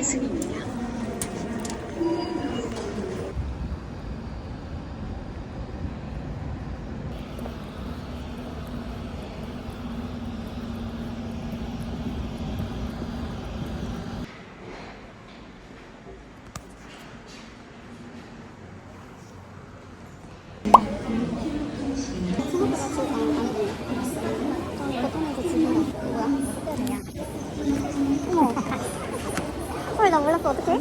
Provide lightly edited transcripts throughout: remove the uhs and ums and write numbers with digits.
승입니다. 헐, 나 몰랐어. 어떡해?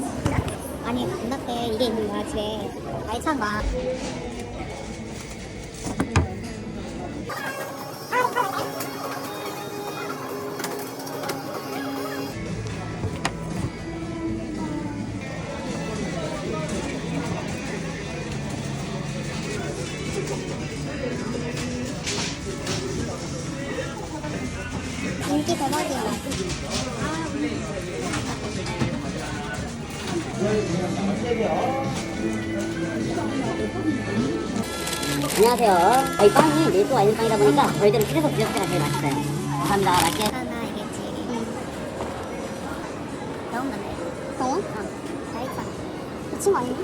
아니, 누나 때 이게 있는 거야, 집에. 알찬 거야. 인기 대박이야. 안녕하세요. 저희 빵이 밀도가 있는 빵이다 보니까 저희들은 그래서 디저트가 제일 맛있어요. 감사합니다. 맛있게. 하나 이겠지. 너무 많네. 너무? 응. 맛있어. 미친 거 아니야?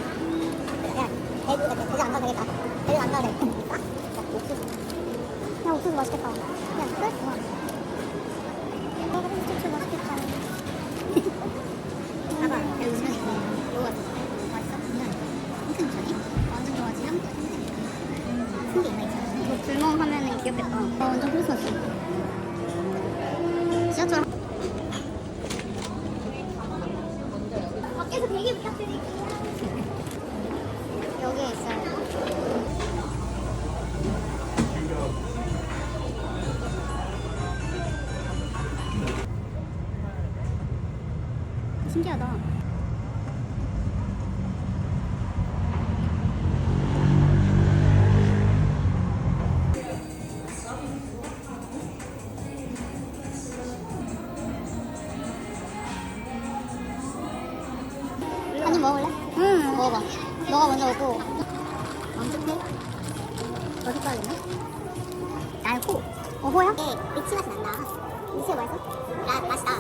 야, 돼지 안 가도 되겠다. 돼지 안 가도 되겠다. 옥수수. 야, 옥수수 맛있겠다. 야, 그래? 와. 옥수수 맛있겠다. 봐봐, 여기 음료수 있어. 요거 맛있어? 엄청 좋니? 완전 좋아하지? 향도 큰게 있나 있잖아. 이거 불멍 하면은 귀엽겠다. 완전 크리스마스. 지하철. 밖에서 되게 부탁드릴게요. 여기에 있어요. 신기하다. 한입 먹을래? 응. 먹어봐. 너가 먼저 먹고. 언제해? 어디 가야겠네? 나는 호. 호야? 네, 리치 맛이 난다. 리치가 맛있어? 맛있다.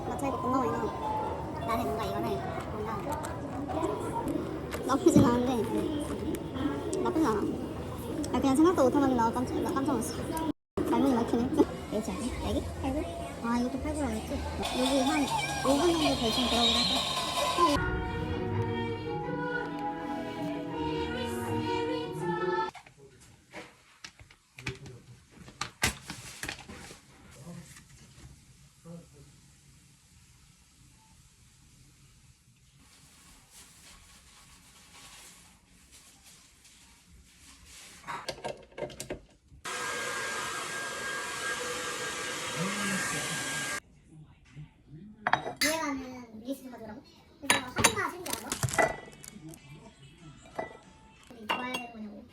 마차이가 겁나 많이 나. 나는 뭔가 이거는 뭔가 나쁘진 않은데 나쁘진 않아. 아, 그냥 생각도 못한 맛이 나와. 깜짝 놀랐어. 잘못이 막히네. 매우지 않니? 애기? 8불? 아, 이것도 8불이라고 했지? 여기 한 5분 정도 대충 들어오긴 할까? 이해가는 리스트 가져라고? 그래서 하루가 생겨서 좋아야 되는 거냐고.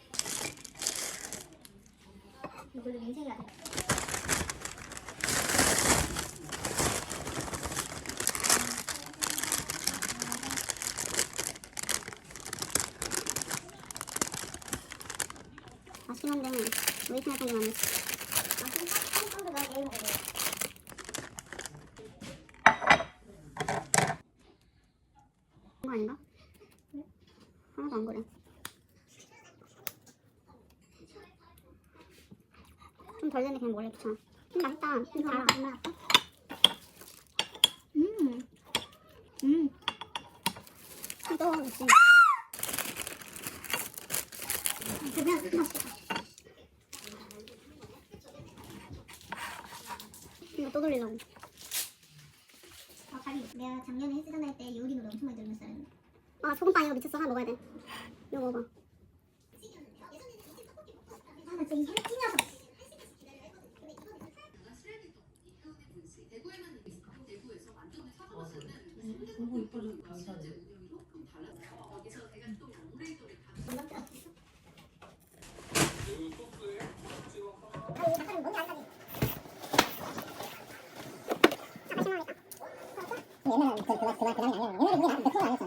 이걸로 인생이야 돼. 맛있긴 한데 웨이팅 할 때는 안 돼. 맛있는 빵도 내가 내일 먹어야 돼. 그거 아닌가? 왜? 하나도 안 그래. 좀 덜 되네. 그냥 원래 귀찮아. 맛있다. 이거 알아. 얼마나 아까? 이거 역시 그냥 맛있다. 이거 또 돌리려고. 자기 내가 작년에 헬스장 할 때 요리 노래 엄청 많이 들으면서 했는데. 아, 소금빵 이거 미쳤어. 하나 먹어야 돼. 이거 먹어봐. 아, 나 진짜 이 찐이어서. 너무 이뻐져서 감사해. 얘는 그다음이 아니야. 얘는 그냥 몇 번 안 했잖아.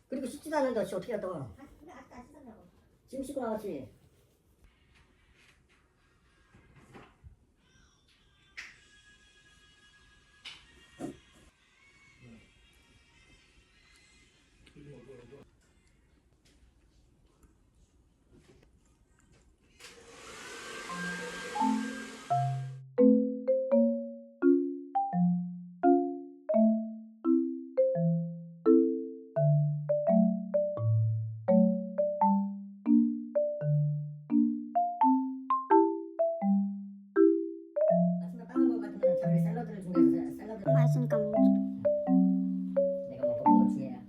그리고 씻지도 않는데 어떻게 갔다 와? 지금 씻고 나왔지? 아침에 빵을 먹을 것 같으면 차라리 샐러드를 준비해서 샐러드 맛있으니까 먹지. 내가 먹어본 것 중에야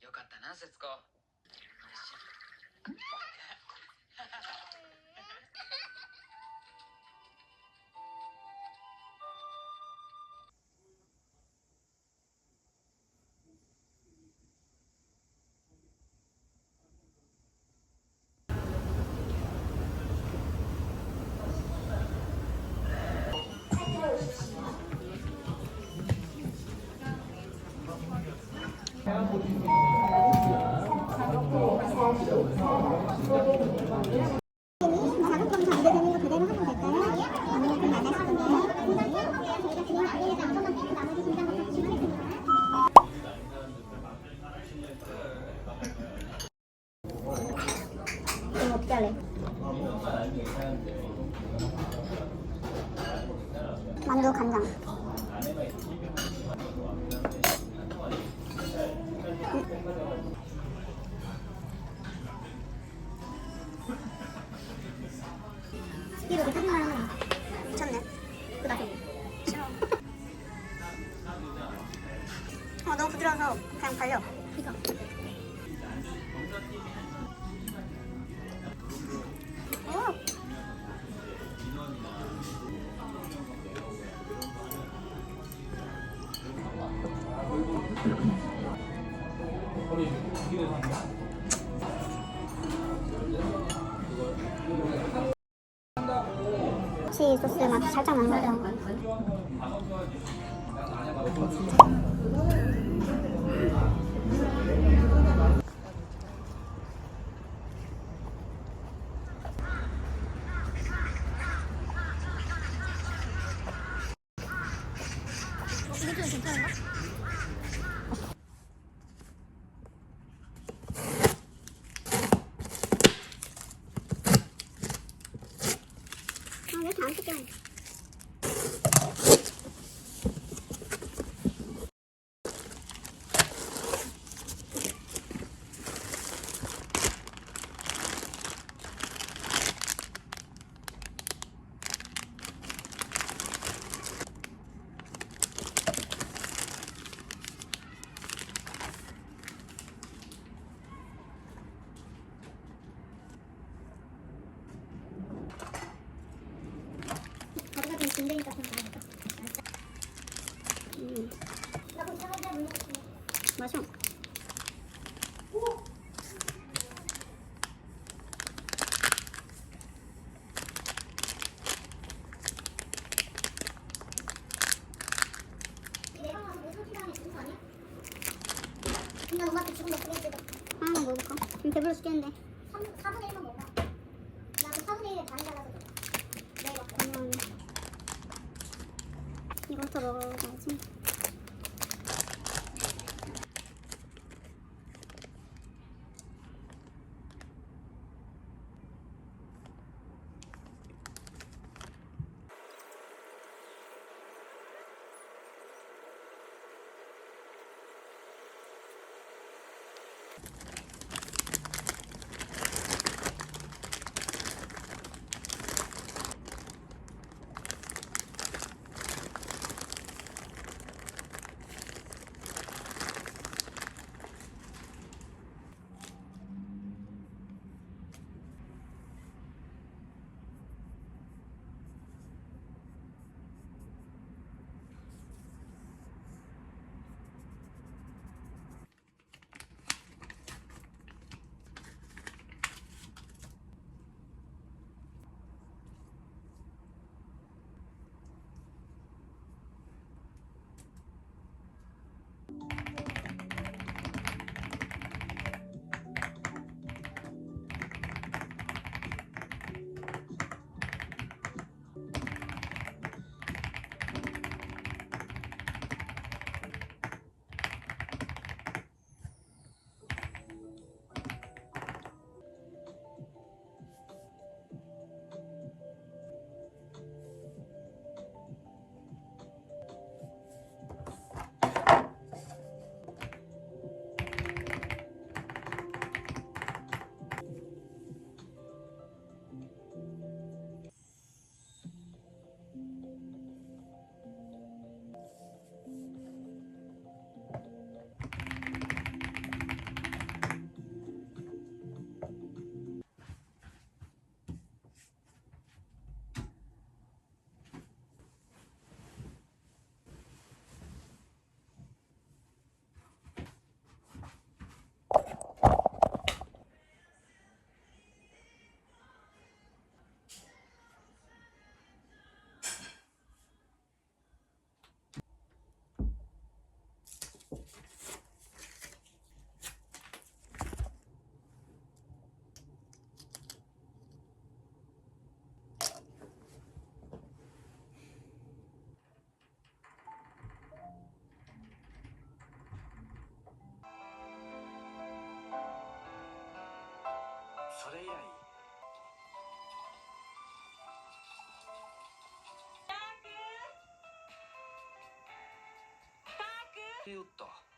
よかったな節子。자극 검사 안 되는 거 그대로 하면 될까요? 아니면 좀 안 하시던가요? 저희가 진행 알리에서 한 번만 빼고 나머지 진단부터 진행하겠습니다. 그럼 어떻게 할래? 만두 간장. 이렇게 사진만 하면 미쳤네. 그 맛이 싫어. 너무 부드러워서 그냥 발려. 이거. 오. 치 소스 맛 살짝 나는 거죠. 이게 좀 괜찮은가? 왜 이렇게 안 뜯겨? 가루가 좀 진대니까 좀 나아질까? 맛있어. 나 엄마한테 지금 먹고 있어. 하나만 먹을까? 지금 배불러 죽겠는데. 4분의 1만 먹어. 나도 4분의 1에 반 잘라서 줘. 내가 이거부터 먹어야지. 깨웠다.